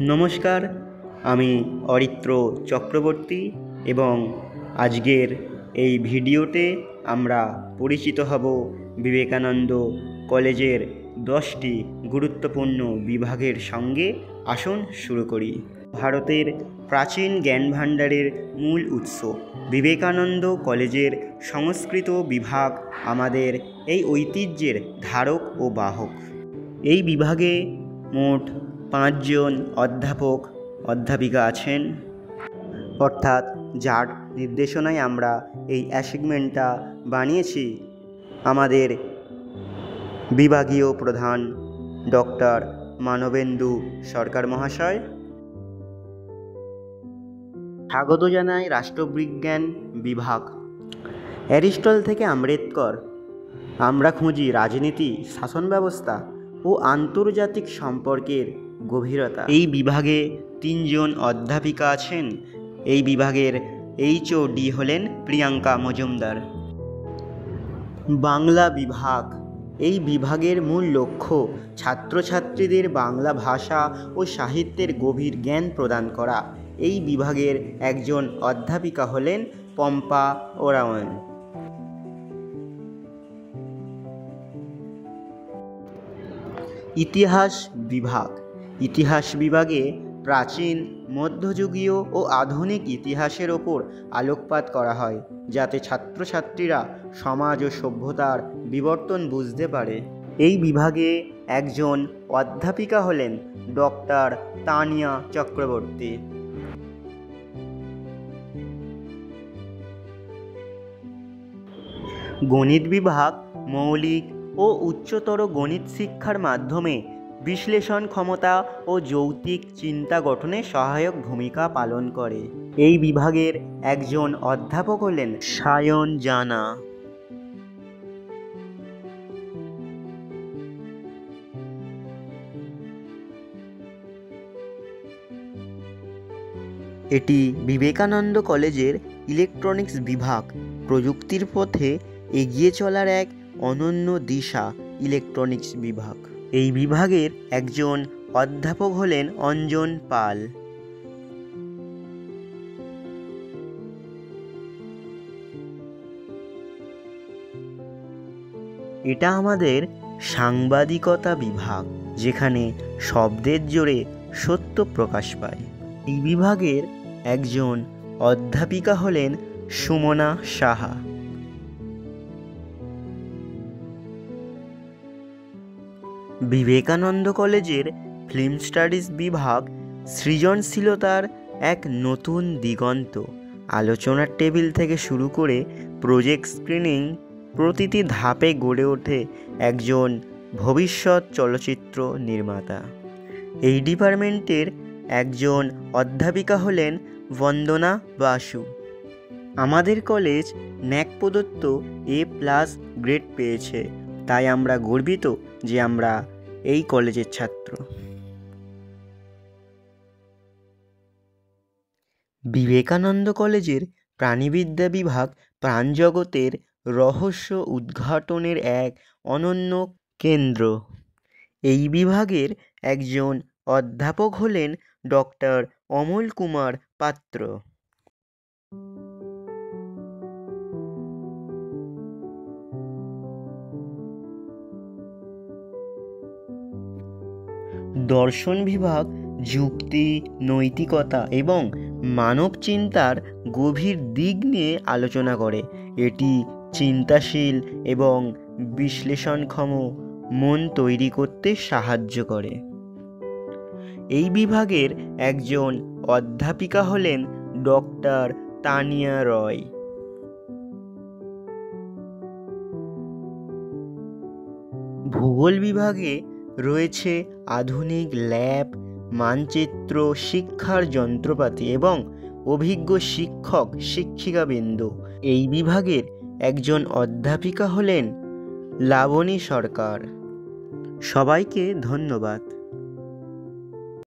নমস্কার, আমি অরিত্র চক্রবর্তী এবং আজকের এই ভিডিওতে আমরা পরিচিত হব বিবেকানন্দ কলেজের 10টি গুরুত্বপূর্ণ বিভাগের সঙ্গে। আসুন শুরু করি। ভারতের প্রাচীন জ্ঞানভাণ্ডারের মূল উৎস বিবেকানন্দ কলেজের সংস্কৃত বিভাগ আমাদের এই ঐতিহ্যের ধারক ও বাহক। এই বিভাগে মোট 5 জন অধ্যাপক অধ্যাপিকা আছেন, অর্থাৎ যার নির্দেশনায় আমরা এই অ্যাসাইনমেন্টটা বানিয়েছি। আমাদের বিভাগীয় প্রধান ডক্টর মানবেন্দু সরকার মহাশয়। স্বাগত জানাই রাষ্ট্রবিজ্ঞান বিভাগ। অ্যারিস্টটল থেকে আম্বেদকর আমরা খুঁজি রাজনীতি, শাসন ব্যবস্থা ও আন্তর্জাতিক সম্পর্কের গভীরতা। এই বিভাগে 3 জন অধ্যাপিকা আছেন। এই বিভাগের HOD হলেন প্রিয়াঙ্কা মজুমদার। বাংলা বিভাগ। এই বিভাগের মূল লক্ষ্য ছাত্রছাত্রীদের বাংলা ভাষা ও সাহিত্যের গভীর জ্ঞান প্রদান করা। এই বিভাগের একজন অধ্যাপিকা হলেন পম্পা ওরাওয়ান। ইতিহাস বিভাগ। ইতিহাস বিভাগে প্রাচীন, মধ্যযুগীয় ও আধুনিক ইতিহাসের ওপর আলোকপাত করা হয়, যাতে ছাত্রছাত্রীরা সমাজ ও সভ্যতার বিবর্তন বুঝতে পারে। এই বিভাগে একজন অধ্যাপিকা হলেন ডক্টর তানিয়া চক্রবর্তী। গণিত বিভাগ মৌলিক ও উচ্চতর গণিত শিক্ষার মাধ্যমে বিশ্লেষণ ক্ষমতা ও যৌক্তিক চিন্তা গঠনে সহায়ক ভূমিকা পালন করে। এই বিভাগের একজন অধ্যাপক হলেন সায়ন জানা। এটি বিবেকানন্দ কলেজের ইলেকট্রনিক্স বিভাগ। প্রযুক্তির পথে এগিয়ে চলার এক অনন্য দিশা ইলেকট্রনিক্স বিভাগ। এই বিভাগের একজন অধ্যাপক হলেন অঞ্জন পাল। এটা আমাদের সাংবাদিকতা বিভাগ, যেখানে শব্দের জোরে সত্য প্রকাশ পায়। এই বিভাগের একজন অধ্যাপিকা হলেন সুমনা সাহা। বিবেকানন্দ কলেজের ফিল্ম স্টাডিজ বিভাগ সৃজনশীলতার এক নতুন দিগন্ত। আলোচনার টেবিল থেকে শুরু করে প্রজেক্ট স্ক্রিনিং, প্রতিটি ধাপে গড়ে ওঠে একজন ভবিষ্যৎ চলচ্চিত্র নির্মাতা। এই ডিপার্টমেন্টের একজন অধ্যাপিকা হলেন বন্দনা বাসু। আমাদের কলেজ ন্যাক প্রদত্ত A+ গ্রেড পেয়েছে, তাই আমরা গর্বিত যে আমরা এই কলেজের ছাত্র। বিবেকানন্দ কলেজের প্রাণিবিদ্যা বিভাগ প্রাণজগতের রহস্য উদ্ঘাটনের এক অনন্য কেন্দ্র। এই বিভাগের একজন অধ্যাপক হলেন ডক্টর অমল কুমার পাত্র। দর্শন বিভাগ যুক্তি, নৈতিকতা এবং মানব চিন্তার গভীর দিক নিয়ে আলোচনা করে। এটি চিন্তাশীল এবং বিশ্লেষণক্ষম মন তৈরি করতে সাহায্য করে। এই বিভাগের একজন অধ্যাপিকা হলেন ডক্টর তানিয়া রয়। ভূগোল বিভাগে রয়েছে আধুনিক ল্যাব, মানচিত্র, শিক্ষার যন্ত্রপাতি এবং অভিজ্ঞ শিক্ষক শিক্ষিকাবৃন্দ। এই বিভাগের একজন অধ্যাপিকা হলেন লাবণী সরকার। সবাইকে ধন্যবাদ।